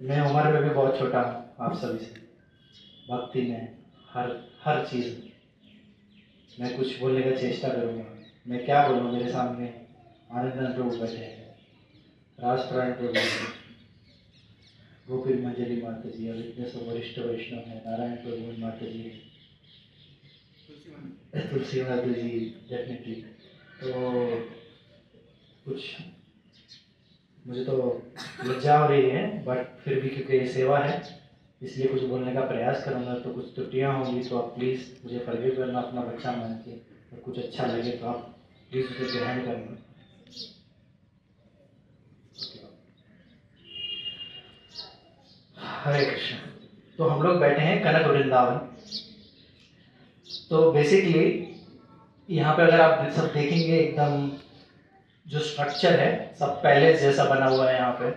मैं उम्र में भी बहुत छोटा हूँ आप सभी से, भक्ति में हर हर चीज़ मैं कुछ बोलने का चेष्टा करूँगा। मैं क्या बोलूँ, मेरे सामने आनंदन प्रभु बैठे हैं, राजप्राण प्रभु, गोपी मंजरी माता जी और इतने सब वरिष्ठ वैष्णव हैं, नारायण प्रभु माता जी, तुलसी माता जी डेफिनेटली। तो कुछ मुझे तो लज्जा हो रही है, बट फिर भी क्योंकि ये सेवा है इसलिए कुछ बोलने का प्रयास करूँगा। तो कुछ त्रुटियाँ होंगी तो आप प्लीज़ मुझे फॉरगिव करना, अपना बच्चा मान के, और कुछ अच्छा लगे तो आप प्लीज़ उसे ग्रहण करना। हरे कृष्ण। तो हम लोग बैठे हैं कनक वृंदावन। तो बेसिकली यहाँ पे अगर आप सब देखेंगे एकदम जो स्ट्रक्चर है सब पैलेस जैसा बना हुआ है यहाँ पे।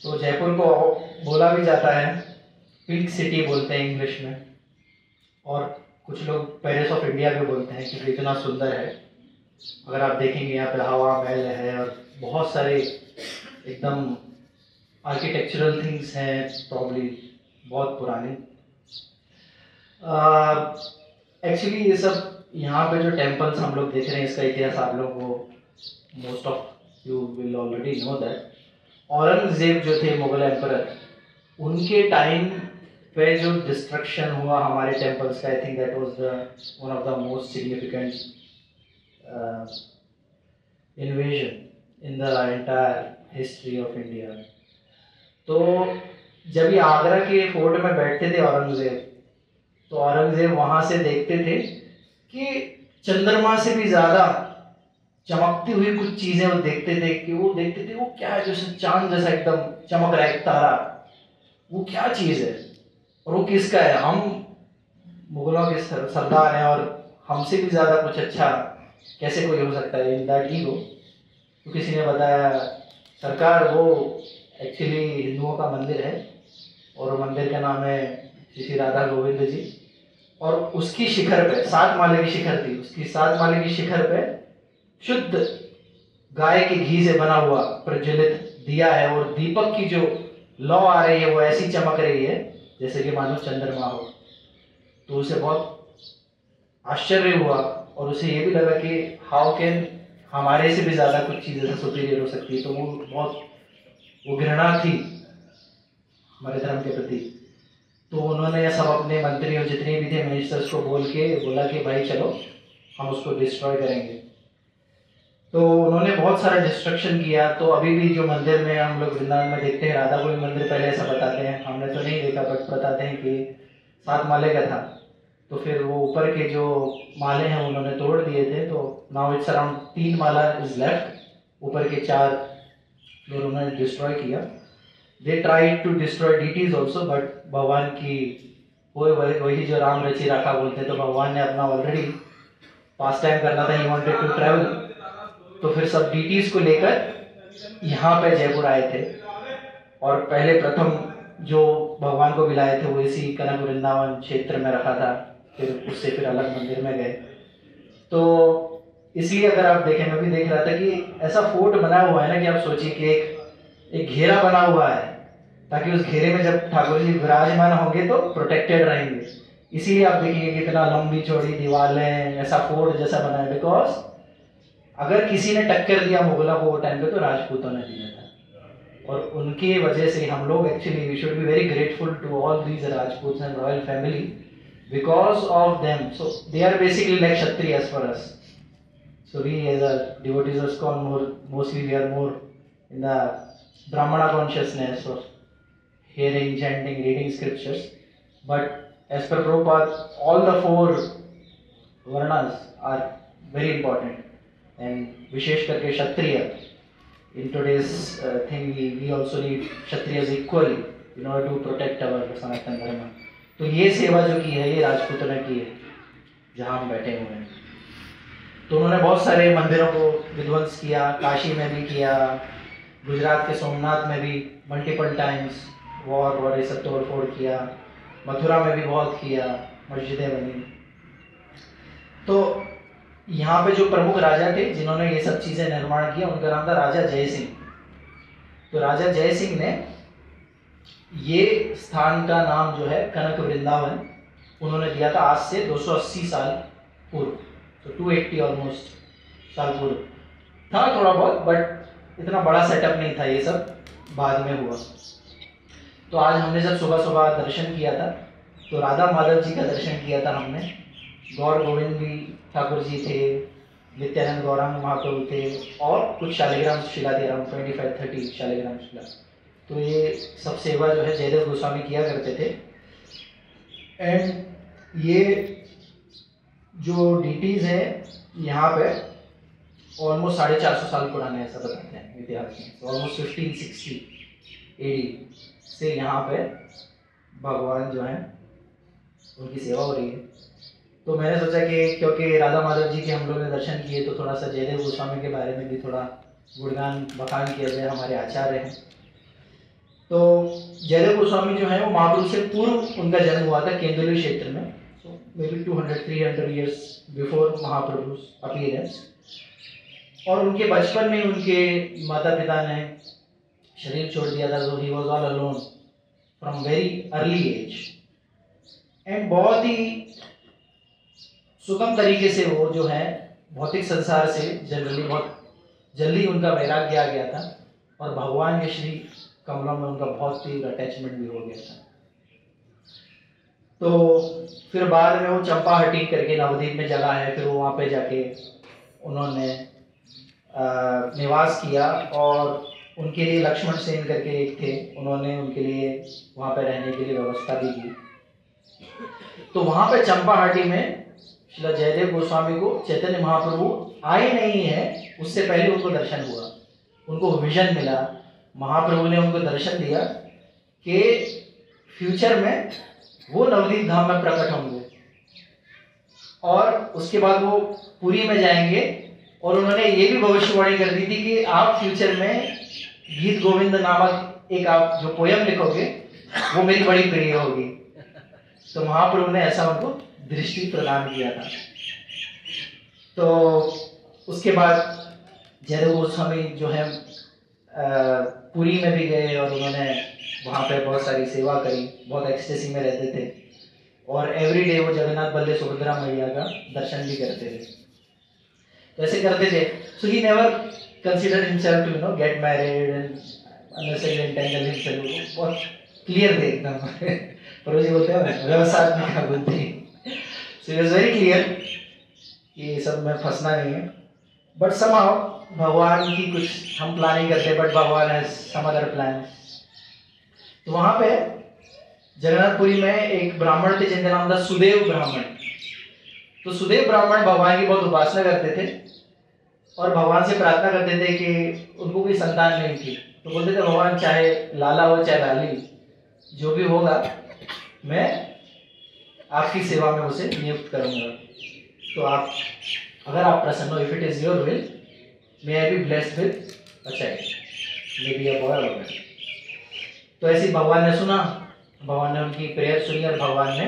तो जयपुर को बोला भी जाता है पिंक सिटी बोलते हैं इंग्लिश में, और कुछ लोग पेरिस ऑफ इंडिया भी बोलते हैं क्योंकि इतना सुंदर है। अगर आप देखेंगे यहाँ पे हवा महल है और बहुत सारे एकदम आर्किटेक्चरल थिंग्स हैं, प्रॉब्ली बहुत पुराने। एक्चुअली ये सब यहाँ पे जो टेम्पल्स हम लोग देख रहे हैं इसका इतिहास आप लोग को most of you will already know that. Aurangzeb जो थे मुगल एम्परर, उनके टाइम पे जो डिस्ट्रक्शन हुआ हमारे टेम्पल्स का, I think that was the one of the most significant invasion in the entire history of India. तो जब ये आगरा के फोर्ट में बैठते थे औरंगजेब, तो औरंगजेब वहां से देखते थे कि चंद्रमा से भी ज्यादा चमकती हुई कुछ चीजें वो देखते थे वो क्या है, जैसे चांद जैसा एकदम चमक रहा है एक तारा, वो क्या चीज है और वो किसका है। हम मुगलों के सरदार हैं और हमसे भी ज्यादा कुछ अच्छा कैसे कोई हो सकता है, इन दैट ईगो। तो किसी ने बताया सरकार वो एक्चुअली हिंदुओं का मंदिर है और मंदिर का नाम है श्री राधा गोविंद जी, और उसकी शिखर पे 7 माले की शिखर थी, उसकी 7 माले की शिखर पे शुद्ध गाय के घी से बना हुआ प्रज्वलित दिया है, और दीपक की जो लौ आ रही है वो ऐसी चमक रही है जैसे कि मानो चंद्रमा हो। तो उसे बहुत आश्चर्य हुआ और उसे ये भी लगा कि हाउ कैन हमारे से भी ज्यादा कुछ चीजें सुपीरियर हो सकती है। तो वो बहुत घृणा थी हमारे धर्म के प्रति। तो उन्होंने सब अपने मंत्री और जितने भी थे मिनिस्टर्स को बोला कि भाई चलो हम उसको डिस्ट्रॉय करेंगे। तो उन्होंने बहुत सारा डिस्ट्रक्शन किया। तो अभी भी जो मंदिर में हम लोग वृंदावन में देखते हैं, राधा गोविंद मंदिर पहले ऐसा बताते हैं, हमने तो नहीं देखा बट बताते हैं कि 7 माले का था। तो फिर वो ऊपर के जो माले हैं उन्होंने तोड़ दिए थे, तो नाउ इट्स अराउंड 3 माला इज लेफ्ट। ऊपर के 4 फ्लोर उन्होंने डिस्ट्रॉय किया। They tried to destroy deities also, but भगवान की वही जो राम रची राखा बोलते हैं, तो भगवान ने अपना ऑलरेडी पास टाइम करना था, ही वांटेड टू ट्रैवल। तो फिर सब डीटीज को लेकर यहाँ पे जयपुर आए थे, और पहले प्रथम जो भगवान को मिलाए थे वो इसी कनक वृंदावन क्षेत्र में रखा था, फिर उससे फिर अलग मंदिर में गए। तो इसलिए अगर आप देखें, मैं भी देख रहा था कि ऐसा फोर्ट बना हुआ है ना कि आप सोचिए कि एक घेरा बना हुआ है ताकि उस घेरे में जब ठाकुर जी विराजमान होंगे तो प्रोटेक्टेड रहेंगे। इसीलिए आप देखिए कितना लंबी चौड़ी दीवारें, ऐसा फोर्ट जैसा बना है। बिकॉज अगर किसी ने टक्कर दिया मुगलों को वो टाइम पे तो राजपूतों ने दिया था, और उनकी वजह से हम लोग actually we should be very grateful to all these Rajputs and royal family because of them. So they are basically like Kshatriyas for us. So we as a devotees of ISKCON mostly we are more in the Brahmana consciousness of hearing, chanting, reading scriptures. But as per Prabhupada, all the 4 varnas are very important, and vishesh karke Kshatriya. In today's thing, we also need Kshatriyas equally in order to protect our Sanatana Dharma. तो ये सेवा जो की है ये राजपूतों ने की है जहाँ हम बैठे हुए हैं। तो उन्होंने बहुत सारे मंदिरों को विध्वंस किया, काशी में भी किया, गुजरात के सोमनाथ में भी मल्टीपल टाइम्स वॉर ये सब तोड़ फोड़ किया, मथुरा में भी बहुत किया, मस्जिदें बनी। तो यहाँ पे जो प्रमुख राजा थे जिन्होंने ये सब चीज़ें निर्माण किया उनका नाम था राजा जय सिंह। तो राजा जय सिंह ने ये स्थान का नाम जो है कनक वृंदावन उन्होंने दिया था आज से 280 साल पूर्व, तो 280 ऑलमोस्ट साल पूर्व था थोड़ा बहुत, बट इतना बड़ा सेटअप नहीं था, ये सब बाद में हुआ। तो आज हमने सब सुबह सुबह दर्शन किया था, तो राधा माधव जी का दर्शन किया था हमने, गौर गोविंद भी ठाकुर जी थे, नित्यानंद गौरांग महाप्रभु थे, और कुछ शालिग्राम शिला थे, अराउंड 25-30 शालिग्राम शिला। तो ये सब सेवा जो है जयदेव गोस्वामी किया करते थे। एंड ये जो डीटीज है यहाँ पे ऑलमोस्ट 450 साल पुराने, ऐसा बताते हैं इतिहास में, ऑलमोस्ट 1560 AD से यहाँ पे भगवान जो है उनकी सेवा हो रही है। तो मैंने सोचा कि क्योंकि राधा माधव जी के हम लोग ने दर्शन किए, तो थोड़ा सा जयदेव गोस्वामी के बारे में भी थोड़ा गुणगान बखान किया जाए, हमारे आचार्य हैं। तो जयदेव गोस्वामी जो है वो महाप्रभु से पूर्व उनका जन्म हुआ था केंदुली क्षेत्र में, so may be 200-300 years before Mahaprabhu appearance. और उनके बचपन में उनके माता पिता ने शरीर छोड़ दिया था, so he was all alone from very early age। And बहुत ही सुगम तरीके से वो जो है भौतिक संसार से जनरली बहुत जल्दी उनका वैराग्य आ गया था, और भगवान के श्री कमलों में उनका बहुत तीव्र अटैचमेंट भी हो गया था। तो फिर बाद में वो चंपाहटी करके नवद्वीप में जगह है, फिर वो वहाँ पे जाके उन्होंने निवास किया, और उनके लिए लक्ष्मण सेन करके एक थे, उन्होंने उनके लिए वहाँ पे रहने के लिए व्यवस्था भी की। तो वहाँ पे चंपाहटी में श्रील जयदेव गोस्वामी को चैतन्य महाप्रभु आए नहीं है, उससे पहले उनको दर्शन हुआ, उनको विजन मिला, महाप्रभु ने उनको दर्शन दिया कि फ्यूचर में वो नवदीप धाम में प्रकट होंगे, और उसके बाद वो पुरी में जाएंगे, और उन्होंने ये भी भविष्यवाणी कर दी थी कि आप फ्यूचर में गीत गोविंद नामक एक आप जो पोयम लिखोगे वो मेरी बड़ी प्रिय होगी। तो महाप्रभु ने ऐसा उनको दृष्टि प्रदान किया था। तो उसके बाद जयदेव गोस्वामी जो है पुरी में भी गए, और उन्होंने वहाँ पे बहुत सारी सेवा करी, बहुत एक्सटेसी में रहते थे, और एवरी डे वो जगन्नाथ बल्ले सुभद्रा मैया का दर्शन भी करते थे। तो ऐसे करते थे। So he never consider himself to get married and unnecessary entangle himself, बहुत क्लियर थे एकदम। प्रभु जी बोलते हैं व्यवसाय में क्या बोलते हैं, so it was very clear कि ये सब में फंसना नहीं है। बट समहाउ भगवान की कुछ हम प्लानिंग करते हैं, बट भगवान हैज सम अदर प्लान। तो वहाँ पे जगन्नाथपुरी में एक ब्राह्मण थे जिनका नाम था सुदेव ब्राह्मण। तो सुदेव ब्राह्मण भगवान की बहुत उपासना करते थे, और भगवान से प्रार्थना करते थे कि उनको कोई संतान नहीं थी। तो बोलते थे भगवान चाहे लाला हो चाहे लाली, जो भी होगा मैं आपकी सेवा में उसे नियुक्त करूंगा। तो आप अगर आप प्रसन्न हो, if it is your will, may I be blessed with a child, may be a boy और गर्ल। तो ऐसे भगवान ने सुना, भगवान ने उनकी प्रेयर सुनी, और भगवान ने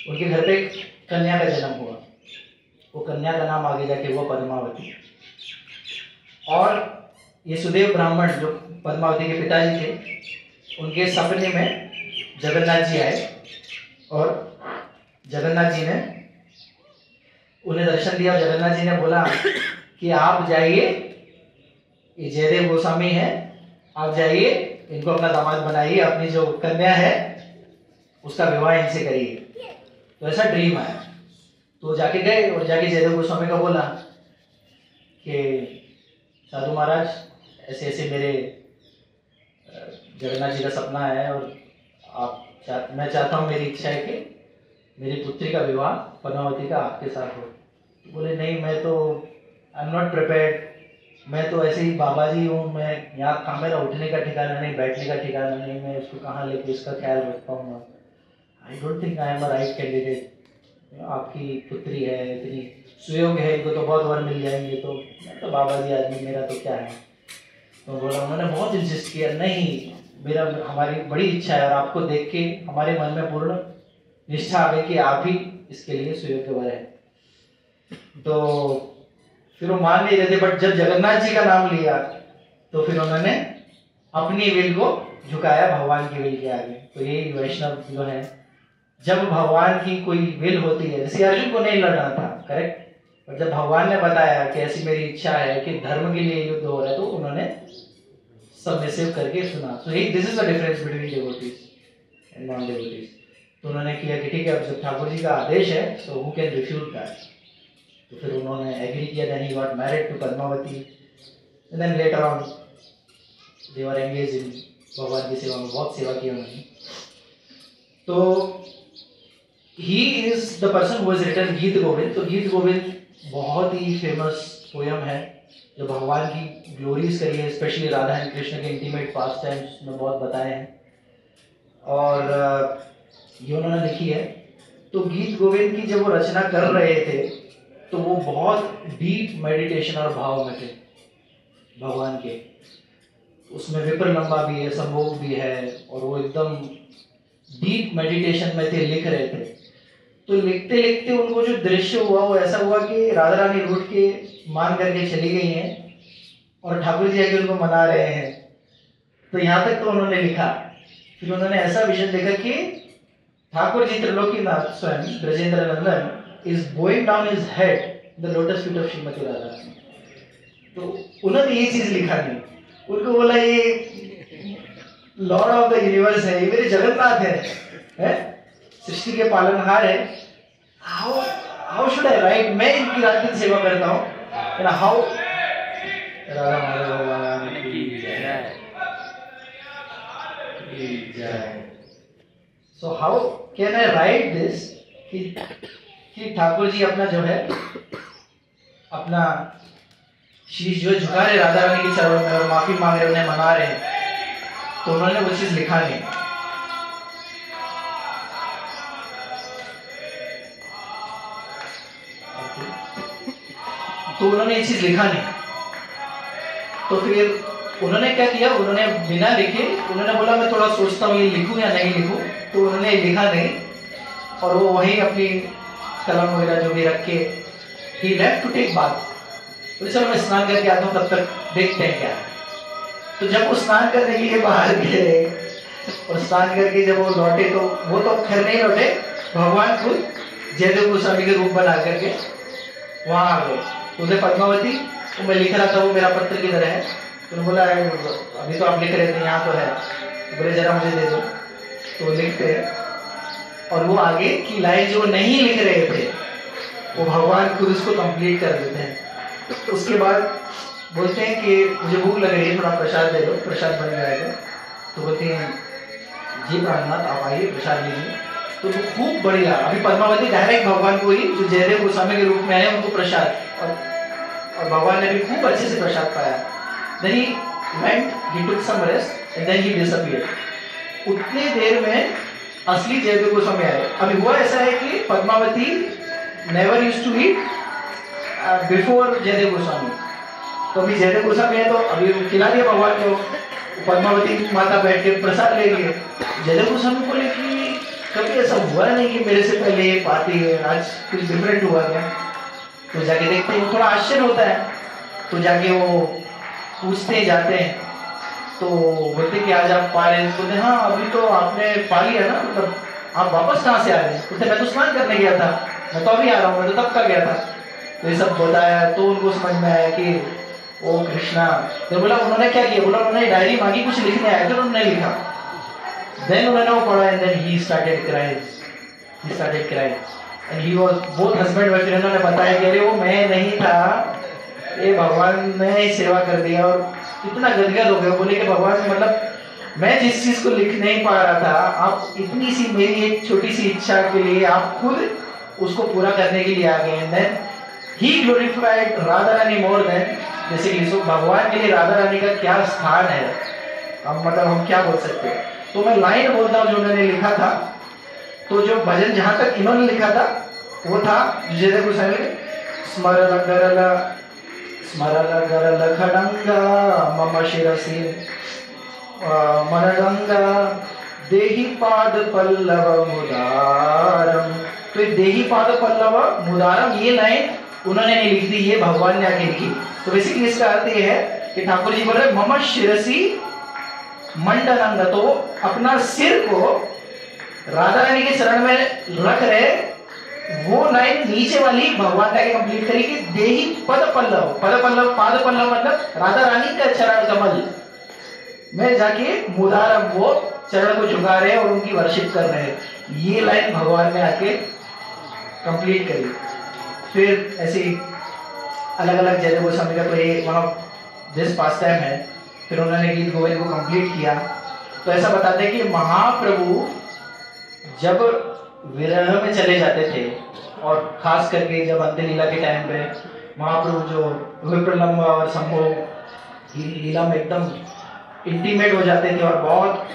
उनके घर पे एक कन्या का जन्म हुआ। वो कन्या का नाम आगे जाके हुआ पद्मावती। और ये सुदेव ब्राह्मण जो पद्मावती के पिताजी थे, उनके सपने में जगन्नाथ जी आए, और जगन्नाथ जी ने उन्हें दर्शन दिया। और जगन्नाथ जी ने बोला कि आप जाइए, ये जयदेव गोस्वामी है, आप जाइए, इनको अपना दामाद बनाइए, अपनी जो कन्या है उसका विवाह इनसे करिए। तो ऐसा ड्रीम आया। तो जाके गए, और जाके जयदेव गोस्वामी को बोला कि साधु महाराज, ऐसे ऐसे मेरे जगन्नाथ जी का सपना है, और मैं चाहता हूँ, मेरी इच्छा है कि मेरी पुत्री का विवाह पद्मावती का आपके साथ हो। तो बोले नहीं, मैं तो आई एम नॉट प्रिपेयर्ड, मैं तो ऐसे ही बाबा जी हूँ, मैं यहाँ कहाँ, मेरा उठने का ठिकाना नहीं, बैठने का ठिकाना नहीं, मैं उसको कहाँ लेके इसका ख्याल रख पाऊँगा। I don't think I am a right candidate. आपकी पुत्री है, इतनी सुयोग है, इनको तो बहुत वर मिल जाएंगे, तो मैं तो बाबा जी आदमी, मेरा तो क्या है। तो बोला, उन्होंने बहुत इंसिस्ट किया, नहीं मेरा, हमारी बड़ी इच्छा है, और आपको देख के हमारे मन में पूर्ण निष्ठा आ गई कि आप ही इसके लिए सुयोग्य वर है। तो फिर वो मान नहीं रहे थे, बट जब जगन्नाथ जी का नाम लिया तो फिर उन्होंने अपनी विल को झुकाया भगवान की विल के आगे। तो यही वैष्णव जो है, जब भगवान की कोई विल होती है, जैसे अर्जुन को नहीं लड़ना था, करेक्ट, और जब भगवान ने बताया कि ऐसी मेरी इच्छा है कि धर्म के लिए युद्ध हो रहा है, तो उन्होंने सबमिसिव करके सुना। So this is the difference between devotees and non devotees. तो उन्होंने किया कि ठीक है, अब जब ठाकुर जी का आदेश है, so who can refute that. तो फिर उन्होंने एग्री किया, then he got married to Padmavati, and then later on they were engage in भगवान की सेवा में, बहुत सेवा की उन्होंने। तो he is the person who has written Gita Govinda. तो गीत गोविंद बहुत ही फेमस पोयम है जो भगवान की ग्लोरीज करी है, स्पेशली राधा एंड कृष्ण के इंटीमेट पास्ट टाइम्स में बहुत बताए हैं, और ये उन्होंने लिखी है। तो गीत गोविंद की जब वो रचना कर रहे थे, तो वो बहुत डीप मेडिटेशन और भाव में थे भगवान के। उसमें विप्रलंबा भी है, संभोग भी है, और वो एकदम डीप मेडिटेशन में थे, लिख रहे थे। तो लिखते लिखते उनको जो दृश्य हुआ वो ऐसा हुआ कि राधा रानी रूठ के मान करके चली गई हैं और ठाकुर जी आके उनको मना रहे हैं। तो यहाँ तक तो उन्होंने लिखा। फिर उन्होंने ऐसा विजन देखा कि ठाकुर जी त्रिलोकीनाथ स्वयं Brajendra Nandan is going down his head the lotus feet of Shrimati Radha. तो उन्होंने ये चीज लिखा नहीं, उनको बोला ये लॉर्ड ऑफ द यूनिवर्स है, ये मेरे जगन्नाथ है? सृष्टि के पालनहार है। How should I right? मैं इनकी रात दिन सेवा करता हूँ। हाउ राधा माधव भगवान की जय। So how can I right this कि ठाकुर जी अपना जो है, अपना शीश जो झुका रहे राधा रानी के चरणों में और माफी मांग रहे, उन्हें मना रहे, तो उन्होंने वो चीज लिखा नहीं। तो उन्होंने ये चीज लिखा नहीं। तो फिर उन्होंने क्या किया, उन्होंने बिना लिखे उन्होंने बोला मैं थोड़ा सोचता हूँ ये लिखूं या नहीं लिखूं। तो उन्होंने लिखा नहीं, और वो वहीं अपनी कलम वगैरह जो भी रख के ही लेफ्ट टू टेक बाथ। तो चलो मैं स्नान करके आता हूँ, तब तक देखते हैं क्या। तो जब वो स्नान करने के लिए बाहर गए और स्नान करके जब वो लौटे, तो वो तो खैर नहीं लौटे, भगवान खुद जयदेव गोस्वामी के रूप बना करके वहां आ गए। तो उसे पद्मावती, तो मैं लिख रहा था, वो मेरा पत्र किधर है? तो बोला अभी तो आप लिख रहे थे, यहाँ तो है। बोले जरा मुझे दे दो। तो लिखते हैं, और वो आगे की लाइन जो नहीं लिख रहे थे वो भगवान खुद उसको कंप्लीट कर देते हैं। उसके बाद बोलते हैं कि मुझे भूख लग रही है, थोड़ा प्रसाद दे दो, प्रसाद बन जाएगा। तो बोलते हैं जी प्राणनाथ आप आइए प्रसाद लीजिए। तो वो खूब बढ़िया, अभी पद्मावती डायरेक्ट भगवान को ही जो जयदेव गोस्वामी के रूप में आए उनको प्रसाद, और भगवान ने भी खूब अच्छे से प्रसाद पाया। Then he went, he took some rest, and then he disappeared. उतने देर में असली जयदेव गोस्वामी आए। अभी हुआ ऐसा है कि Padmavati never used to eat before Jaydev Goswami. तो अभी जयदेव गोस्वामी है, तो अभी खिला दिया भगवान को, पद्मावती माता बैठ के प्रसाद ले लिए। जयदेव गोस्वामी बोले कि कभी ऐसा हुआ नहीं कि मेरे से पहले ये पार्टी है, आज कुछ डिफरेंट हुआ क्या? तो जाके देखते हैं, थोड़ा आश्चर्य होता है। तो जाके वो पूछते जाते हैं, तो बोलते कि आज आप पा रहे हैं? बोलते हाँ अभी तो आपने पा लिया ना, मतलब आप वापस कहाँ से आ रहे हैं? बोलते मैं तो स्नान करने गया था, मैं तो अभी आ रहा हूँ, मैं तो तब का गया था। तो ये सब बताया, तो उनको समझ में आया कि ओ कृष्णा। तो बोला उन्होंने क्या किया? बोला उन्होंने डायरी मांगी, कुछ लिखने आया, तो उन्होंने लिखा। देन उन्होंने वो पढ़ा, and then he started crying and he was both husband wife. उन्होंने बताया कि अरे वो मैं नहीं था, ये भगवान ने सेवा कर दिया, और इतना गदगद हो गया। बोले कि भगवान मतलब मैं जिस चीज को लिख नहीं पा रहा था, आप इतनी सी मेरी एक छोटी सी इच्छा के लिए आप खुद उसको पूरा करने के लिए आ गए। And then he glorified Radha Rani more than basically. So भगवान के लिए राधा रानी का क्या स्थान है, हम क्या बोल सकते हैं। तो मैं लाइन बोलता हूँ जो उन्होंने लिखा था। तो जो भजन जहां तक इन्होंने लिखा था वो था जयदेव गोस्वामी, स्मरण गरल खडंगा मम शिरसि मनगंगा देहि पाद पल्लव मुदारम। तो देहि पाद पल्लव मुदारम ये लाइन उन्होंने नहीं लिख दी, ये भगवान ने आके लिखी। तो बेसिकली इसका अर्थ ये है कि ठाकुर जी बोल रहे मम शिरसि मंडनंग, तो अपना सिर को राधा रानी के चरण में रख रहे। वो लाइन नीचे वाली भगवान का कंप्लीट करी कि देही पद पल्लव, पद पल्लव पाद पल्लव मतलब राधा रानी का चरण कमल में जाके मुदारम वो चरण को झुका रहे और उनकी वर्शिप कर रहे हैं। ये लाइन भगवान ने आके कंप्लीट करी। फिर ऐसे अलग अलग जयदेव गोस्वामी का तो ये one of this pass time है। फिर उन्होंने गीत गोविंद को कंप्लीट किया। तो ऐसा बताते हैं कि महाप्रभु जब विरह में चले जाते थे और खास करके जब अंत्य लीला के टाइम पे महाप्रभु जो विप्रलंब और संभोग लीला में एकदम इंटीमेट हो जाते थे और बहुत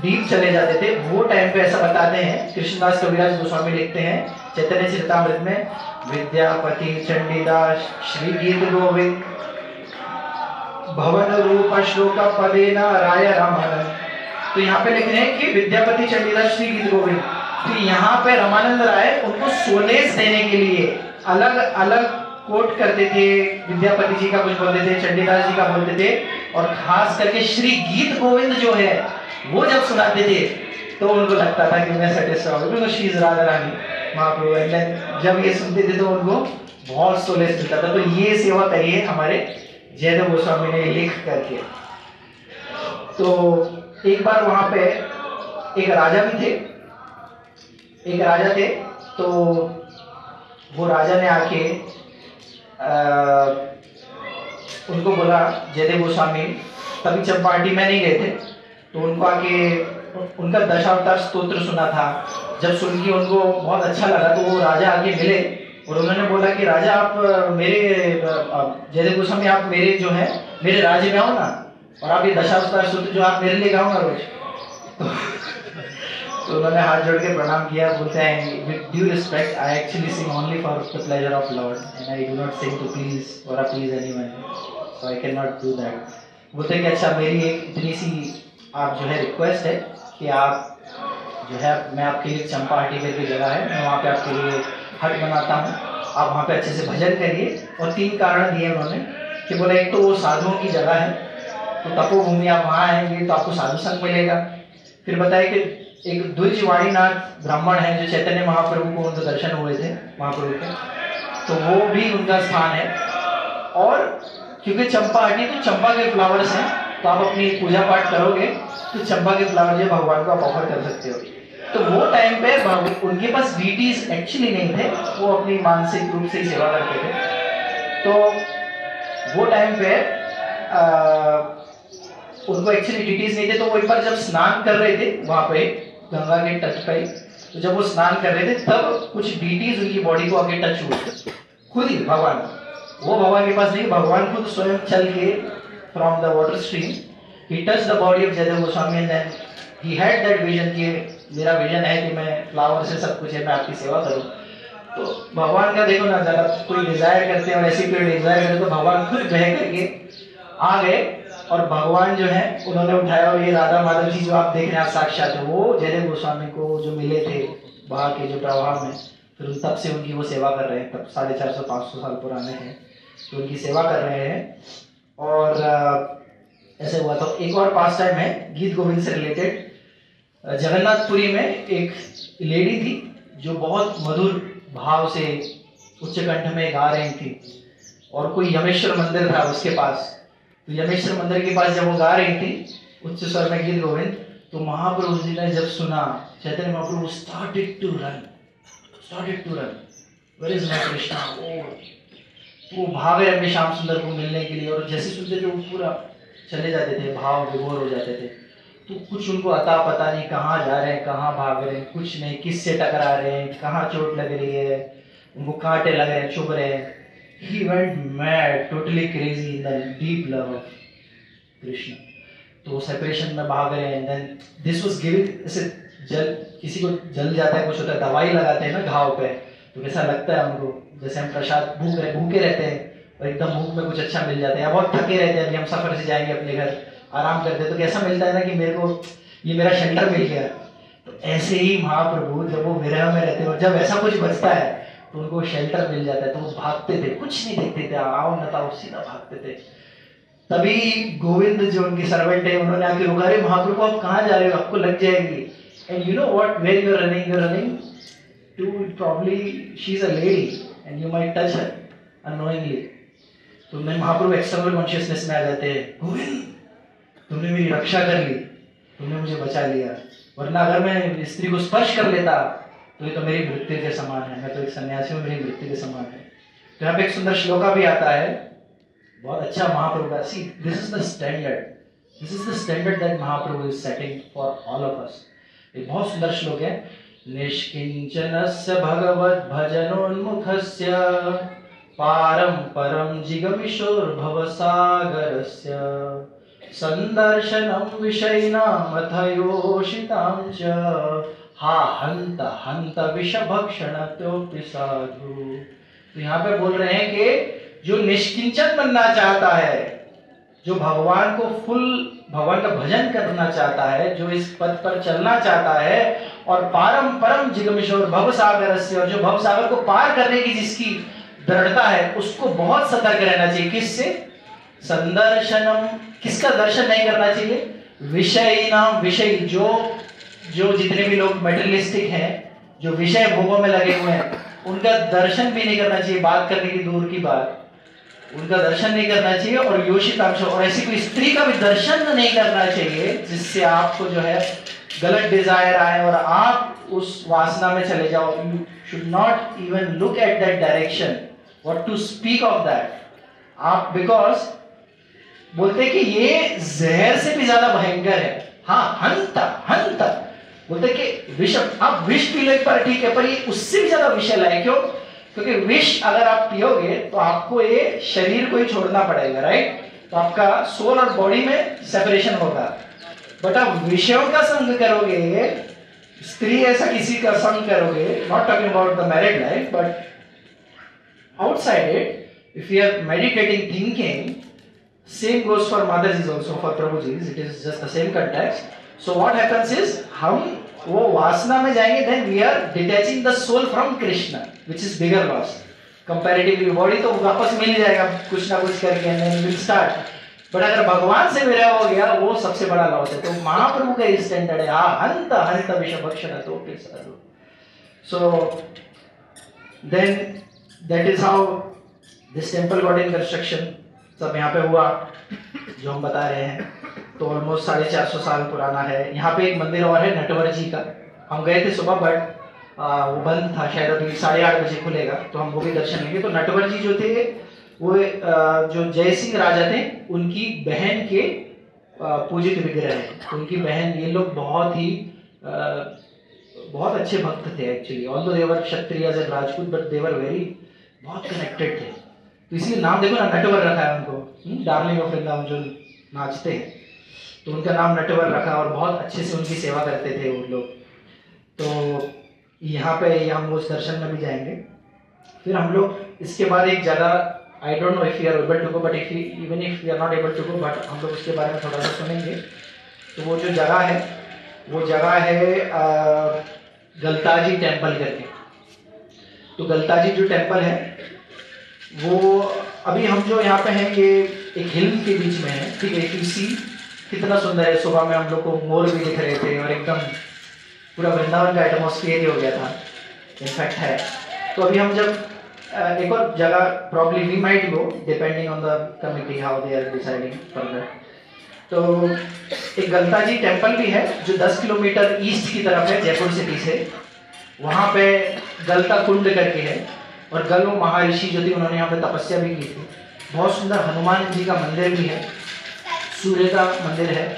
डीप चले जाते थे, वो टाइम पे ऐसा बताते हैं कृष्णदास कविराज गोस्वामी लिखते हैं चैतन्य चरितामृत में, विद्यापति चंडीदास श्री गीत गोविंद भवन रूप श्लोक पदेना राय रामानंद। तो यहाँ पे लिख रहे हैं कि विद्यापति चंडीदास श्री गीत गोविंद, तो यहाँ पे रामानंद राय उनको सोलेस देने के लिए अलग अलग कोट करते थे। विद्यापति जी का कुछ बोलते थे, चंडीदास जी का बोलते थे, और खास करके श्री गीत गोविंद जो है वो जब सुनाते थे तो उनको लगता था कि मैं सेटिस्फाइड हूँ because she is Radha Rani महाप्रभु। जब ये सुनते थे तो उनको बहुत सोलेस मिलता था। तो ये सेवा करी है हमारे जयदेव गोस्वामी ने लिख करके। तो एक बार वहां पे एक राजा भी थे, एक राजा थे, तो वो राजा ने आके उनको बोला जयदेव गोस्वामी, तभी चंपाटी में नहीं गए थे, तो उनको आके उनका दशावतार स्तोत्र सुना था। जब सुन के उनको बहुत अच्छा लगा तो वो राजा आके मिले और उन्होंने बोला कि राजा आप मेरे जयदेव गोस्वामी आप मेरे जो है मेरे राज्य में आओ ना, और आप ये दशावतार स्तोत्र जो आप मेरे लिए गाओ ना रोज। तो उन्होंने हाथ जोड़ के प्रणाम किया, बोलते हैं with due respect I actually sing only for the pleasure of lord and I do not sing to please और please anyone, so I can not do that. बोलते हैं कि अच्छा मेरी एक इतनी सी आप जो है रिक्वेस्ट है कि आप जो है मैं आपके लिए चंपाहटी करके जगह है, मैं वहाँ पे आपके लिए हट बनाता हूँ, आप वहाँ पे अच्छे से भजन करिए। और 3 कारण दिए उन्होंने कि बोला एक तो वो साधुओं की जगह है, तो तपोभूमि आप वहाँ आएंगे तो आपको साधु संग मिलेगा। फिर बताया कि एक द्विजवाणीनाथ ब्राह्मण है जो चैतन्य महाप्रभु को उनके दर्शन हुए थे महाप्रभु के, तो वो भी उनका स्थान है। और क्योंकि चंपाहटी तो चंपा के फ्लावर्स हैं, तो आप अपनी पूजा पाठ करोगे तो चंपा के फ्लावर जो भगवान को आप ऑफर कर सकते हो। तो वो टाइम पे उनके पास डीटीज एक्चुअली नहीं थे, वो अपनी मानसिक रूप से सेवा करते थे। तो वो टाइम पे उनको एक्चुअली डीटीज नहीं थे, तो वो एक बार जब स्नान कर रहे थे वहां पे गंगा के तट पे, तो जब वो स्नान कर रहे थे तब कुछ डीटीज उनकी बॉडी को आगे टच हुए, खुद ही भगवान, वो भगवान के पास नहीं, भगवान खुद स्वयं चल के from the water stream he touched the body of Jayadev Goswami and then he had that vision कि मेरा विजन है कि मैं फ्लावर से सब कुछ है, मैं आपकी सेवा करूं। तो भगवान का देखो ना, जरा कोई डिजायर करते हैं और ऐसी कोई डिजायर करे तो भगवान खुद बह करके आ गए और भगवान जो है उन्होंने उठाया। और ये राधा माधव जी जो आप देख रहे हैं साक्षात है, वो जयदेव गोस्वामी को जो मिले थे वहाँ के जो प्रवाह में, फिर तब से उनकी वो सेवा कर रहे हैं, तब 450-500 साल पुराने हैं, तो उनकी सेवा कर रहे हैं। और ऐसे हुआ। तो एक और पास टाइम है गीत गोविंद से रिलेटेड। जगन्नाथपुरी में एक लेडी थी जो बहुत मधुर भाव से उच्च कंठ में गा रही थी, और कोई यमेश्वर मंदिर था उसके पास। तो यमेश्वर मंदिर के पास जब वो गा रही थी उच्च स्वर में गीत गोविंद, तो महाप्रभु जी ने जब सुना, Chaitanya Mahaprabhu started to run, where is my Krishna. वो भाग रहे अपने श्याम सुंदर को मिलने के लिए, और जैसे सुनते थे वो पूरा चले जाते थे, भाव विभोर हो जाते थे। तो कुछ उनको अता पता नहीं कहाँ जा रहे हैं, कहाँ भाग रहे हैं, कुछ नहीं, किससे टकरा रहे हैं, कहाँ चोट लग रही है, उनको कांटे लग रहे हैं, चुभ रहे हैं। He went mad, totally crazy in the deep love of Krishna. तो सेपरेशन में भाग रहे हैं। Then this was giving, जैसे जल किसी को जल जाता है, कुछ होता है, दवाई लगाते हैं ना घाव पे, तो कैसा लगता है उनको, जैसे हम प्रसाद भूखे रहते हैं और एकदम भूख में कुछ अच्छा मिल जाता है, या बहुत थके रहते हैं, अभी हम सफर से जाएंगे अपने घर, आराम करते हैं, तो कैसा मिलता है ना कि मेरे को ये मेरा शेल्टर मिल गया। तो ऐसे ही महाप्रभु जब वो विरह में रहते हैं और जब ऐसा कुछ बचता है तो उनको शेल्टर मिल जाता है, तो वो भागते थे, कुछ नहीं देखते थे, आओ न था, सीधा भागते थे। तभी गोविंद जो उनके सर्वेंट है उन्होंने आके रोका, अरे महाप्रभु आप कहाँ जा रहे हो, आपको लग जाएगी। And you know what, where you are running to, probably she is a lady and you might touch her unknowingly. तो मैं महाप्रभु एक्सटर्नल कॉन्शियसनेस में आ जाते हैं, गोविंद तुमने मेरी रक्षा कर ली, तुमने मुझे बचा लिया, वरना अगर मैं स्त्री को स्पर्श कर लेता तो ये तो मेरी मृत्यु के समान है, मैं तो एक सन्यासी हूँ, मेरी मृत्यु के समान है। तो यहाँ पे एक सुंदर श्लोका भी आता है, बहुत अच्छा महाप्रभु का, see this is the standard that Mahaprabhu is setting for all of us. एक बहुत सुंदर श्लोक है, निष्किंचनस्य भगवद् भजनोन्मुखस्य पारं परं जिगमिषोर्भवसागरस्य संदर्शनं विषयिणामथ योषितां च हा हंत हंत विषभक्षणत्योऽपि साधु। तो यहाँ पे बोल रहे हैं कि जो निष्किंचन बनना चाहता है, जो भगवान को भगवान का भजन करना चाहता है, जो इस पद पर चलना चाहता है, और पारम परम जिगमिषोर भवसागरस्य, और जो भवसागर को पार करने की जिसकी दृढ़ता है, उसको बहुत सतर्क रहना चाहिए। किससे? संदर्शनम, किसका दर्शन नहीं करना चाहिए? विषयिणाम, विषय जो जितने भी लोग मेटेरियलिस्टिक हैं, जो विषय भोगों में लगे हुए हैं, उनका दर्शन भी नहीं करना चाहिए, बात करने की दूर की बात, उनका दर्शन नहीं करना चाहिए। और योषितांश, और ऐसी कोई स्त्री का भी दर्शन नहीं करना चाहिए जिससे आपको जो है गलत डिजायर आए और आप उस वासना में चले जाओ। You should not even look at that direction, what to speak of that. आप बिकॉज बोलते कि ये जहर से भी ज्यादा भयंकर है। हाँ, हंत बोलते कि विष, आप विष पी लो एक बार ठीक है, पर ये उससे भी ज्यादा विषैला है। क्यों? क्योंकि विष अगर आप पियोगे तो आपको ये शरीर को ही छोड़ना पड़ेगा, राइट? तो आपका सोल और बॉडी में सेपरेशन होगा। बट आप विषयों का संग करोगे, स्त्री ऐसा किसी का संग करोगे, not talking about the married life, but outside it, if we are meditating, thinking, same goes for Mataji's also, for Prabhuji's, it is just the same context. So what happens is, हम वो वासना में जाएंगे, then we are detaching the soul from Krishna, which is bigger loss. Comparatively body तो वापस मिल जाएगा कुछ ना कुछ करके, and then we'll start. But अगर भगवान से मेरा हो गया, वो सबसे बड़ा लॉस है। तो महाप्रभु का स्टैंडर्ड है, हंत हंत विषभक्षण तो साधु। So then that is how this temple got in construction। सब यहाँ पे हुआ जो हम बता रहे हैं, तो ऑलमोस्ट 450 साल पुराना है। यहाँ पे एक मंदिर और है नटवर जी का, हम गए थे सुबह, बट वो बंद था, शायद अभी 8:30 बजे खुलेगा, तो हम वो भी दर्शन लेंगे। तो नटवर जी जो थे वो जो जय सिंह राजा थे उनकी बहन के पूजित विग्रह है। तो उनकी बहन, ये लोग बहुत अच्छे भक्त थे actually, although they were Kshatriyas and Rajput, but they were very बहुत कनेक्टेड थे। तो इसलिए नाम देखो ना, नटवर रखा है उनको, डार्लिंग ऑफ वृंदावन जो नाचते हैं, तो उनका नाम नटवर रखा, और बहुत अच्छे से उनकी सेवा करते थे वो लोग। तो यहाँ पे हम उस दर्शन में भी जाएंगे। फिर हम लोग इसके बाद एक जगह, I don't know if you are able to go, but even if you are not able to go, but हम लोग उसके बारे में थोड़ा सा सुनेंगे। तो वो जो जगह है, वो जगह है गलताजी टेम्पल करके। तो गलताजी जो टेम्पल है वो अभी हम जो यहाँ पे हैं, ये एक हिल के बीच में है, ठीक है। इसी कितना सुंदर है, सुबह में हम लोग को मोर भी दिख रहे थे, और एकदम पूरा वृंदावन का एटमॉस्फेयर ही हो गया था, इनफैक्ट है। तो अभी हम जब एक और जगह, probably we might go depending on the committee how they are deciding further. तो एक गलताजी टेम्पल भी है जो 10 किलोमीटर ईस्ट की तरफ है जयपुर सिटी से। वहाँ पे गलता कुंड करके है, और गल वो महर्षि जो थी, उन्होंने यहाँ पे तपस्या भी की थी। बहुत सुंदर हनुमान जी का मंदिर भी है, सूर्य का मंदिर है,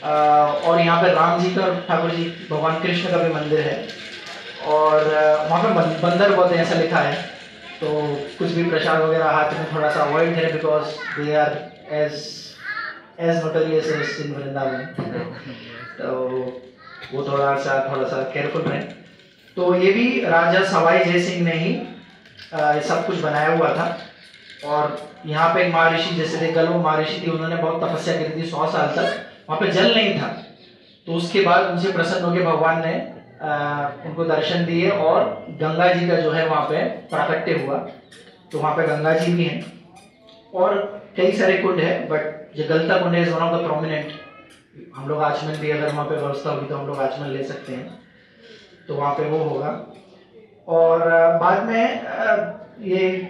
और यहाँ पे राम जी का और ठाकुर जी भगवान कृष्ण का भी मंदिर है। और वहाँ पे बंदर बहुत है, ऐसा लिखा है। तो कुछ भी प्रसाद वगैरह हाथ में थोड़ा सा अवॉइड करें, because they are as notorious in Vrindavan. तो वो थोड़ा सा केयरफुल रहें। तो ये भी राजा सवाई जय सिंह ने ही सब कुछ बनाया हुआ था। और यहाँ पे एक महर्षि, जैसे गलो महर्षि थी, उन्होंने बहुत तपस्या करी थी 100 साल तक, वहाँ पे जल नहीं था। तो उसके बाद उनसे प्रसन्न होकर भगवान ने उनको दर्शन दिए, और गंगा जी का जो है वहाँ पे प्राकट्य हुआ। तो वहाँ पे गंगा जी भी हैं। और कई सारे कुंड है, बट जो गलता कुंड है is one of the prominent. हम लोग आचमन भी अगर वहाँ पे व्यवस्था होगी तो हम लोग आचमन ले सकते हैं, तो वहाँ पे वो होगा। और बाद में ये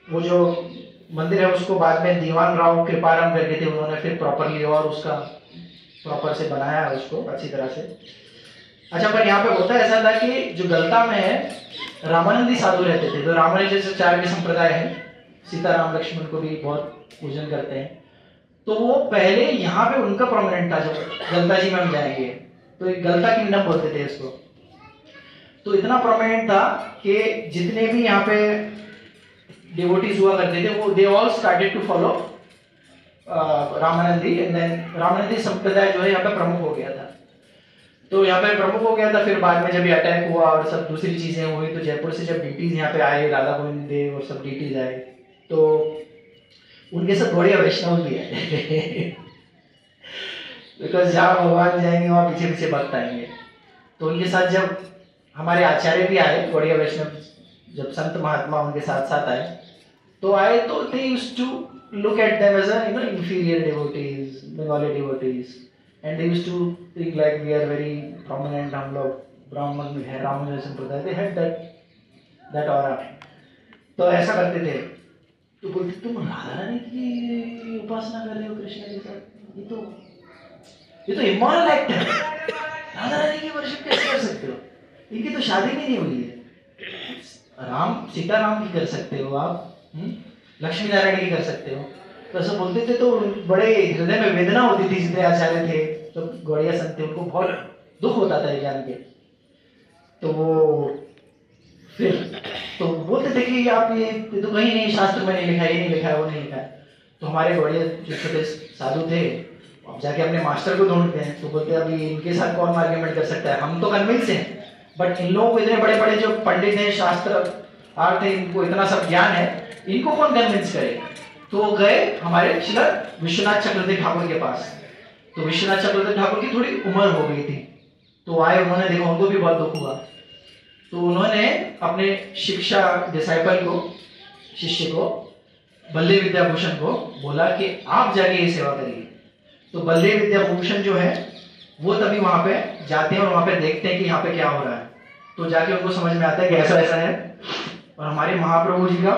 वो जो मंदिर है उसको बाद में दीवान राव कृपाराम करके थे, उन्होंने फिर प्रॉपरली और उसका प्रॉपर से बनाया है उसको अच्छी तरह से। अच्छा, पर यहाँ पे होता ऐसा था कि जो गलता में है रामानंदी साधु रहते थे, तो रामानंद जैसे 4 के संप्रदाय है, सीताराम लक्ष्मण को भी बहुत पूजन करते हैं, तो वो पहले यहाँ पे उनका प्रोमिनेंट था। जब गलता जी में हम जाएंगे तो एक गलता किंगडम बोलते थे इसको, तो इतना प्रोमिनेंट था कि जितने भी यहाँ पे डिवोटीज हुआ करते थे वो they all started to follow Ramanandi, and then Ramanandi संप्रदाय जो है यहाँ पे प्रमुख हो गया था। तो यहाँ पे प्रमुख हो गया था, फिर बाद में जब ये अटैक हुआ और सब दूसरी चीजें हुई, तो जयपुर से जब डीटीज यहाँ पे आए, राधा गोविंद देव और सब डीटीज आए, तो उनके साथ गौड़िया वैष्णव भी है बिकॉज जहाँ भगवान जाएंगे वहाँ पीछे पीछे भक्त आएंगे। तो उनके साथ जब हमारे आचार्य भी आए, गौड़िया वैष्णव, जब संत महात्मा उनके साथ साथ आए तो आए, तो they used to look at them as a inferior devotees, Bengali devotees, and they used to think like we are very prominent, हम लोग ब्राह्मण है, रामानुज संप्रदाय, they had that aura। तो ऐसा करते थे, तो बोलते तुम राधा रानी की उपासना कर रहे हो कृष्ण के साथ, ये तो इमोरल एक्ट है, राधा रानी की वर्शिप कैसे कर सकते हो, इनकी तो शादी भी नहीं हुई है, सीताराम की कर सकते हो आप, लक्ष्मी नारायण की कर सकते हो। तो ऐसा बोलते थे, तो बड़े हृदय में वेदना होती थी, जितने आचार्य थे, तो गौड़िया संत थे, उनको बहुत दुख होता था जान के। तो वो फिर तो बोलते थे कि आप ये तो कहीं नहीं, शास्त्र में नहीं लिखा, ये नहीं लिखा है, वो नहीं लिखा है। तो हमारे गौड़िया जो छोटे साधु थे, अब जाके अपने मास्टर को ढूंढते हैं, तो बोलते हैं अभी इनके साथ कौन आर्ग्यूमेंट कर सकता है, हम तो कन्विंस हैं, बट इन लोगों को इतने बड़े बड़े जो पंडित हैं, शास्त्र अर्थ है, इनको इतना सब ज्ञान है, इनको कौन कन्विंस करे। तो गए हमारे श्री विश्वनाथ चक्रवर्ती ठाकुर के पास। तो विश्वनाथ चक्रवर्ती ठाकुर की थोड़ी उम्र हो गई थी, तो आए, उन्होंने देखा, उनको भी बहुत दुख हुआ। तो उन्होंने अपने शिक्षा डिसाइपल को, शिष्य को, बल्ले विद्याभूषण को बोला कि आप जाके ये सेवा करिए। तो बल्ले विद्याभूषण जो है वो तभी वहां पे जाते हैं और वहां पे देखते हैं कि यहाँ पे क्या हो रहा है। तो जाके उनको समझ में आता है कि ऐसा ऐसा है, और हमारे महाप्रभु जी का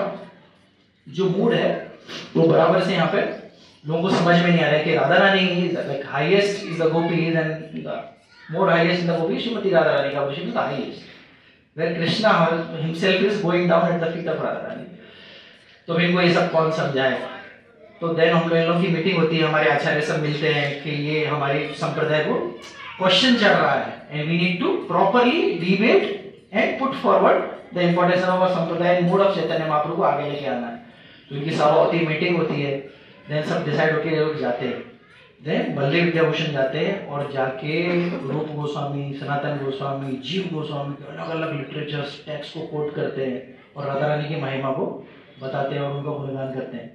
जो मूड है वो बराबर से यहाँ पे लोगों को समझ में नहीं आ रहा है कि Radha Rani like highest is the gopis, and the more highest in the gopis Shrimati Radha Rani का worship is the highest, where Krishna himself is going down at the feet of Radha Rani. तो इनको ये सब कौन समझाए। तो देन हम लोग की मीटिंग होती है, हमारे आचार्य सब मिलते हैं कि ये हमारी संप्रदाय को क्वेश्चन चल रहा है, and we need to properly debate and put forward the importance of our संप्रदाय, मूड ऑफ चैतन्य महाप्रभु को आगे लेके आना है। तो इनकी सभा होती है, मीटिंग होती है, देन सब डिसाइड होकर लोग जाते हैं, देन बल्ले विद्याभूषण जाते हैं और जाके रूप गोस्वामी, सनातन गोस्वामी, जीव गोस्वामी के अलग अलग लिटरेचर्स टेक्स्ट को कोट करते हैं और राधा रानी की महिमा को बताते हैं और उनका गुणगान करते हैं।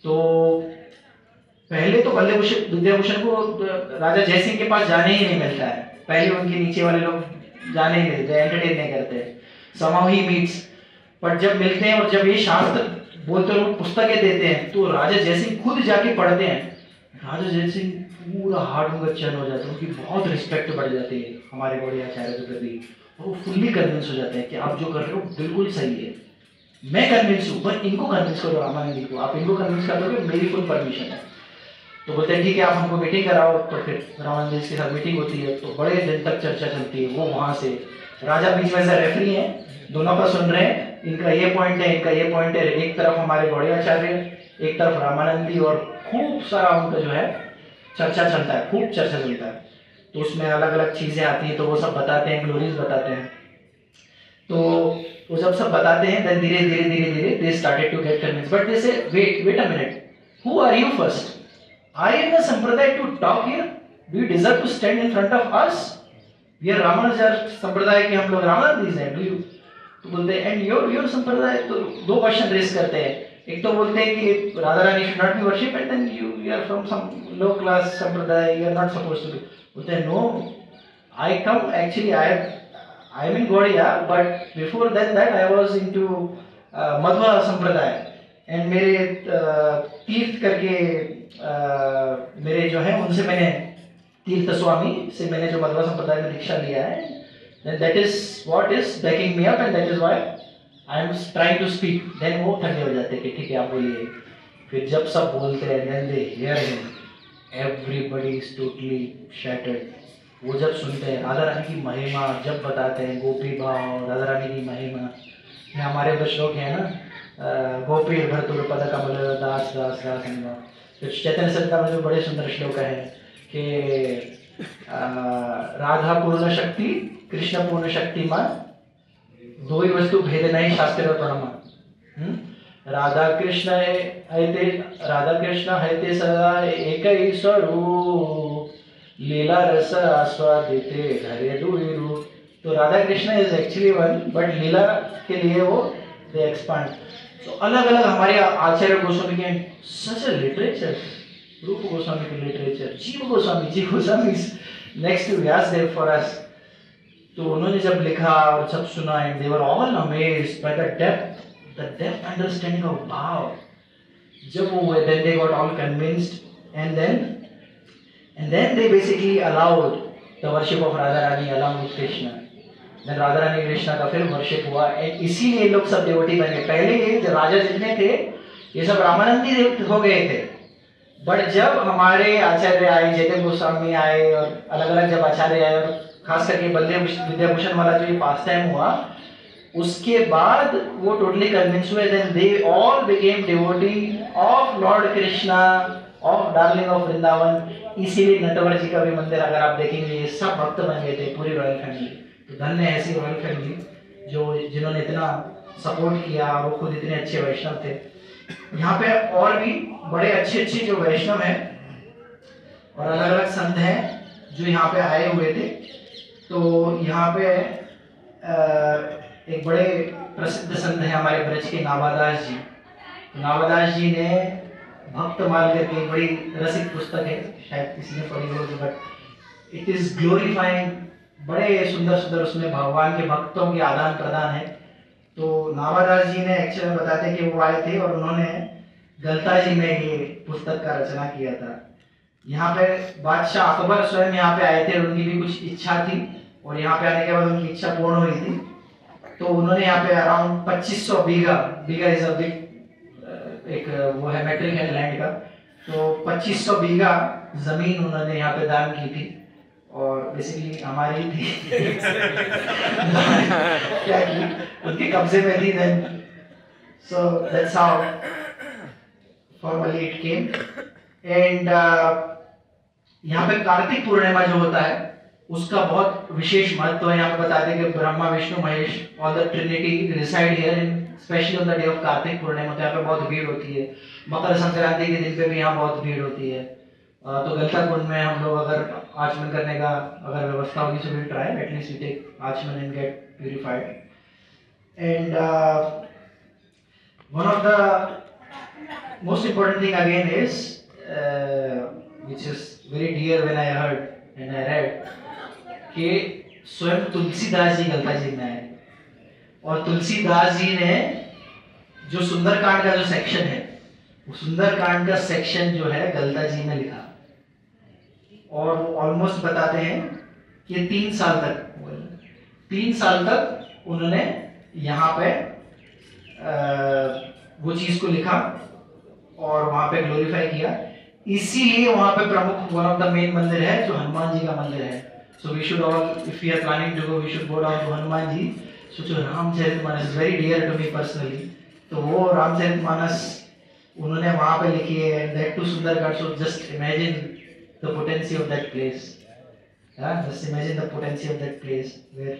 तो पहले तो बल्ले विद्याभूषण को राजा जयसिंह के पास जाने ही नहीं मिलता है, पहले उनके नीचे वाले लोग जाने ही नहीं देते, एंटरटेन नहीं करते, somehow he meets। पर जब मिलते हैं और जब ये शास्त्र बोलते हैं, पुस्तकें देते हैं, तो राजा जयसिंह खुद जाके पढ़ते हैं। राजा जयसिंह पूरा हार्ट उनका चर्न हो जाता है, उनकी बहुत रिस्पेक्ट बढ़ जाती है हमारे बड़े आचार्य के प्रति, और वो फुल्ली कन्विंस हो जाते हैं कि आप जो कर रहे हो बिल्कुल सही है, मैं कन्विंस हूँ, पर इनको कन्विंस करो, रामानंद को आप इनको कन्विंस कर दोगे, मेरी फुल परमिशन है। तो बोलते हैं ठीक है, आप हमको मीटिंग कराओ। तो फिर रामानंद के साथ मीटिंग होती है, तो बड़े दिन तक चर्चा चलती है। वो वहाँ से राजा बीच में से रेफरी हैं, दोनों का सुन रहे हैं, इनका ये पॉइंट है, इनका ये पॉइंट है, एक तरफ हमारे बड़े आचार्य, एक तरफ रामानंदी, और खूब सारा उनका जो है चर्चा चलता है, खूब चर्चा चलता है। तो उसमें अलग अलग चीज़ें आती हैं, तो वो सब बताते हैं, ग्लोरीज बताते हैं। तो वो जब सब बताते हैं, देन धीरे धीरे धीरे धीरे they started to get convinced, but they say wait a minute, who are you first? I am the Sampradaya to talk here. Do you deserve to stand in front of us? We are Ramanuja संप्रदाय के हम लोग रामानंदीज हैं। Do you? तो बोलते हैं and your संप्रदाय, तो दो क्वेश्चन रेस करते हैं। एक तो बोलते हैं कि राधा रानी should not be worshipped, and then you are from some low class संप्रदाय, you are not supposed to be। बोलते हैं no, I come actually I am in Gaudiya, but before that I was into Madhva संप्रदाय, and मेरे तीर्थ करके मेरे जो है उनसे मैंने तीर्थ स्वामी से मैंने जो मध्वा संप्रदाय में दीक्षा लिया है, that is what is backing me up and that is why I am trying to speak. Then वो ठंडे हो जाते कि ठीक है आप बोलिए। फिर जब सब बोलते हैं then they hear him, everybody is totally shattered. वो जब सुनते हैं राधा रानी की महिमा, जब बताते हैं गोपी भाव राधा रानी की महिमा, हमारे उधर श्लोक है ना, गोपी भरतुर पद कमल दास दास दास हनुमा। तो चैतन्य सरिता में जो बड़े सुंदर श्लोक है कि राधा पूर्ण शक्ति कृष्ण पूर्ण शक्तिमान, दो ही वस्तु भेद नहीं शास्त्र और प्रमाण। राधा कृष्ण है ते सदा एक ही स्वरूप, लीला रस आस्वादिते धरे दुई रूप। तो Radha Krishna is actually one, but लीला के लिए वो दे एक्सपांड। तो अलग अलग हमारे आचार्य गोस्वामी के सच ए लिटरेचर, रूप गोस्वामी की literature, Jiva Goswami next to Vyasadeva for us. तो उन्होंने जब लिखा और सब सुना and they were all amazed by the depth understanding of bhava. जब वो हुए then they got all convinced and then they basically allowed the worship of Radha Rani along with Krishna. Then Radha Rani Krishna का फिर वर्शिप हुआ एंड इसीलिए लोग सब देवटी बन गए। पहले ये जो राजा जितने थे ये सब रामानंदी हो गए थे, बट जब हमारे आचार्य आए, चैतन्य गोस्वामी आए और अलग अलग जब आचार्य आए और खास करके बलदेव विद्याभूषण वाला जो ये पास टाइम हुआ, उसके बाद वो टोटली कन्विंस हुए। Then they all became devotee of Lord Krishna, of darling of Vrindavan. इसीलिए नटवर जी का भी मंदिर अगर आप देखेंगे ये सब भक्त बन गए थे, पूरी रॉयल फैमिली। तो धन्य है ऐसी रॉयल फैमिली जिन्होंने इतना सपोर्ट किया, वो खुद इतने अच्छे वैष्णव थे। यहाँ पे और भी बड़े अच्छे अच्छे जो वैष्णव हैं और अलग अलग संत हैं जो यहाँ पे आए हुए थे। तो यहाँ पे एक बड़े प्रसिद्ध संत हैं हमारे ब्रज के नावादास जी। नावादास जी ने भक्त माल करके एक बड़ी रसिक पुस्तक है, शायद किसी ने पढ़ी होगी, बट इट इज ग्लोरीफाइंग। बड़े सुंदर सुंदर उसमें भगवान के भक्तों के आदान प्रदान है। तो नावादास जी ने एक्चुअली बताते हैं कि वो आए थे और उन्होंने गलता जी में ये पुस्तक का रचना किया था। यहाँ पे बादशाह अकबर स्वयं यहाँ पे आए थे, उनकी भी कुछ इच्छा थी और यहाँ पे आने के बाद उनकी इच्छा पूर्ण हुई थी। तो उन्होंने यहाँ पे around 2500 bigha is a big एक वो है मैट्रिक है लैंड का, तो 2500 बीघा जमीन उन्होंने यहाँ पे दान की थी और बेसिकली हमारी थी क्या की उनके कब्जे में थी। Then so that's how formally it came. And यहाँ पे कार्तिक पूर्णिमा जो होता है उसका बहुत विशेष महत्व है। यहाँ पे बताते हैं कि Brahma Vishnu Mahesh all the trinity reside here in specially on the day of Kartik Purnima. तो यहाँ पे बहुत भीड़ होती है। मकर संक्रांति के दिन पे भी यहाँ बहुत भीड़ होती है। तो गलता कुंड में हम लोग अगर आचमन करने का अगर व्यवस्था होगी so will try at least we take achaman and get purified. And one of the most important thing again is which is very dear when I heard and I read कि स्वयं तुलसीदास जी गलता जी में आए और तुलसीदास जी ने जो सुंदरकांड का जो सेक्शन है वो सुंदरकांड का सेक्शन जो है गलता जी ने लिखा और वो ऑलमोस्ट बताते हैं कि 3 साल तक उन्होंने यहाँ पे वो चीज को लिखा और वहां पे ग्लोरीफाई किया। इसीलिए वहां पे प्रमुख वन ऑफ द मेन मंदिर है जो हनुमान जी का मंदिर है। So we should all if we are planning to go we should go down to Hanuman ji. So जो Ramcharitmanas is very dear to me personally, तो वो रामचरितमानस उन्होंने वहां पे लिखी है and that too Sundargarh. So just imagine the potency of that place, just imagine the potency of that place where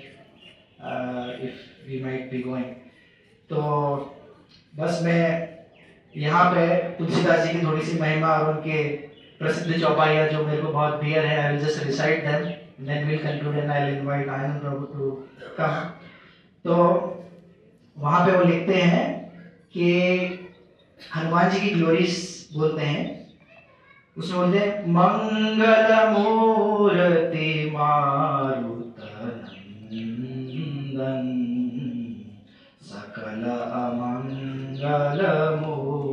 if we might be going. तो बस मैं यहाँ पे तुलसीदास जी की थोड़ी सी महिमा और उनके प्रसिद्ध चौपाइयाँ जो मेरे को बहुत डियर है, I will just recite them then will conclude and I will invite Anand Prabhu to come. तो वहाँ पे वो लिखते हैं कि हनुमान जी की ग्लोरीज बोलते हैं, उसमें बोलते हैं मंगल मूर्ति मारुत नंदन सकल अमंगल मूर्ति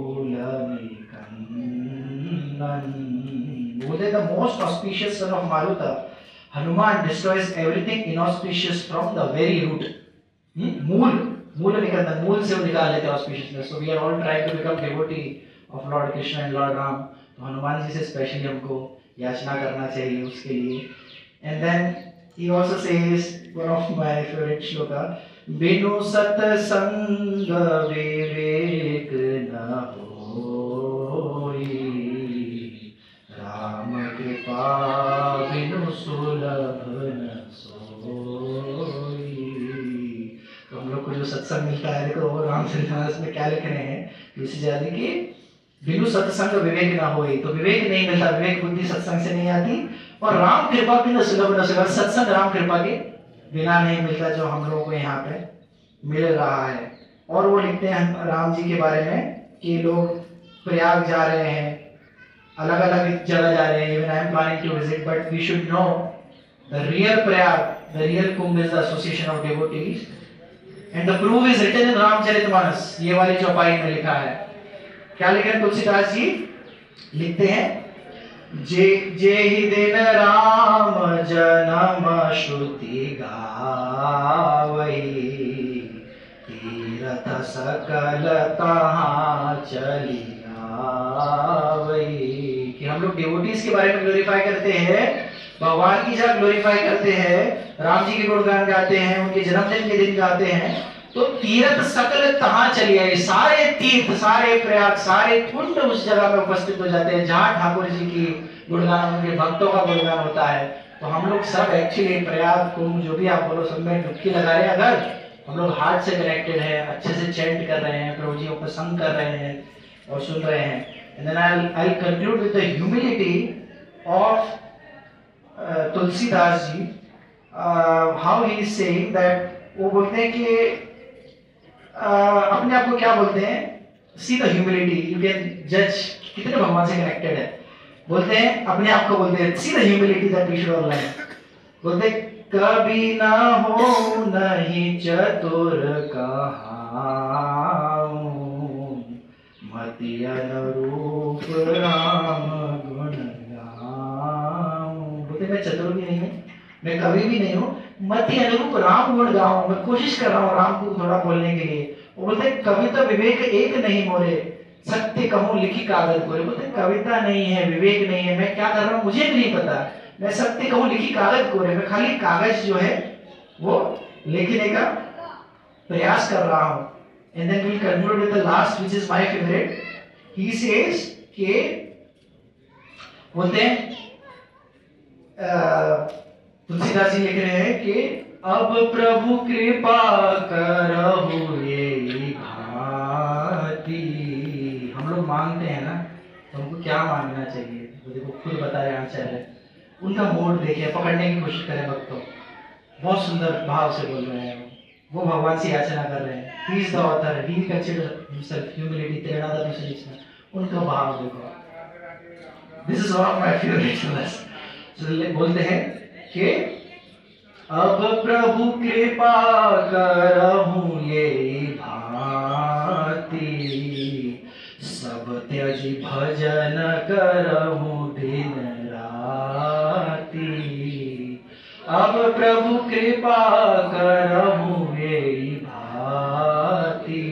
most auspicious son of Maruta, Hanuman destroys everything inauspicious from the very root. मूल निकलता, मूल से वो निकाल लेते हैं auspiciousness. So we are all trying to become devotee of Lord Krishna and Lord Ram. तो हनुमान जी से स्पेशली हमको याचना करना चाहिए उसके लिए. And then he also says one of my favorite shloka, बिनु सत्संग विवेक न होई, राम कृपा बिनु सुलभ न सोई. तो हम लोग को जो सत्संग मिलता है, देखो वो रामचरितमानस में क्या लिख रहे हैं, इसी जाति की बिनु सत्संग विवेक ना होई. तो विवेक नहीं मिलता, विवेक बुद्धि सत्संग से नहीं आती, और राम कृपा बिनु सुलभ न सोई, सत्संग राम कृपा के बिना नहीं मिलता, जो हम लोगों को यहाँ पे मिल रहा है. और वो लिखते हैं राम जी के बारे में कि लोग प्रयाग जा रहे हैं, अलग अलग जगह जा रहे हैं. Even I am planning to visit, but we should know the real Prayag, the real Kumbh is the association of devotees, and the proof is written in Ramcharitmanas. ये वाली चौपाई में लिखा है. क्या लिखे हैं तुलसीदास जी? लिखते हैं, जे ही दिन राम जन्म श्रुति गावई, तीरथ सकल तहाँ चली आवई. कि हम लोग डिवोटीज के बारे में ग्लोरीफाई करते हैं, भगवान की जब ग्लोरीफाई करते हैं, राम जी के गुणगान गाते हैं, उनके जन्मदिन के दिन गाते हैं, तो तीर्थ सकल तहाँ चली आई. सारे तीर्थ, सारे प्रयाग, सारे कुंड उस जगह में उपस्थित हो जाते हैं जहाँ ठाकुर जी की गुणगान, उनके भक्तों का गुणगान होता है. तो हम लोग सब एक्चुअली प्रयाग, कुंभ, जो भी आप बोलो, सब में डुबकी लगा रहे हैं. अगर हम लोग हार्ट से कनेक्टेड है, अच्छे से चैंट कर रहे हैं, प्रभु जी को संग कर रहे हैं और सुन रहे हैं. And then I'll conclude with the humility of Tulsidas ji. How he is saying that, वो बोलते हैं कि अपने आप को क्या बोलते हैं, see the humility, you can judge कितने भगवान से कनेक्टेड है. बोलते हैं अपने आप को, बोलते हैं see the humility that we should all learn. बोलते कभी ना हो नहीं चतुर कहाऊं, मति अनुरूप राम गुण गाऊं. बोलते मैं चतुर भी नहीं हूँ, मैं कवि भी नहीं हूँ, मति अनुरूप राम गुण गाऊं. मैं कोशिश कर रहा हूँ राम को थोड़ा बोलने के लिए. वो बोलते कविता विवेक एक नहीं मोरे, सत्य कहूँ लिखी कागज कोरे. बोलते कविता नहीं है, विवेक नहीं है, मैं क्या कर रहा हूँ मुझे भी नहीं पता. मैं सत्य कहूँ लिखी कागज कोरे, मैं खाली कागज जो है वो लिखने का प्रयास कर रहा हूँ. And then we'll conclude with the last, which is my favorite. He says कि बोलते हैं, तुलसीदास जी लिख रहे हैं कि अब प्रभु कृपा करहु ये भांति. हम लोग मांगते हैं ना, तो हमको क्या मांगना चाहिए, तो देखो खुद बता रहे हैं आचार्य. उनका मोड देखिए, पकड़ने की कोशिश करें भक्तों. बहुत सुंदर भाव से बोल रहे हैं, वो भगवान से याचना कर रहे हैं. He is the author, he considers himself humility, तेरनादा विशेषण. उनका भाव देखो. This is one of my favorite verses. So बोलते हैं कि अब प्रभु कृपा करहु ये भांति, सब त्यजी भजन करहु दिन राति. अब प्रभु कृपा करहु ये भांति,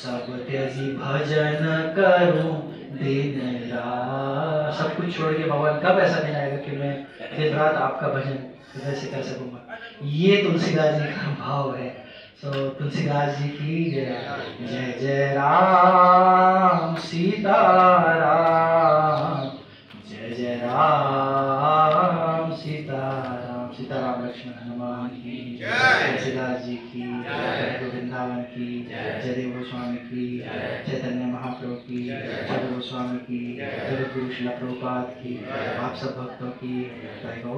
सब त्यजी भजन करूं दिन रात. सब कुछ छोड़ के भगवान कब ऐसा दिन आएगा कि मैं दिन रात आपका भजन कैसे कर सकूंगा. ये तुलसीदास जी का भाव है. सो तुलसीदास जी की जय. जय जय राम सीता राम, जय जय राम सीता राम. सीताराम लक्ष्मण हनुमान की जय. तुलसीदास जी की जय. वृंदावन की जय. जयदेव गोस्वामी की जय. चैतन्य महाप्रभु की जय. जगत गोस्वामी की जय. जगत गुरु श्रील प्रभुपाद की. आप सब भक्तों की जय. गौ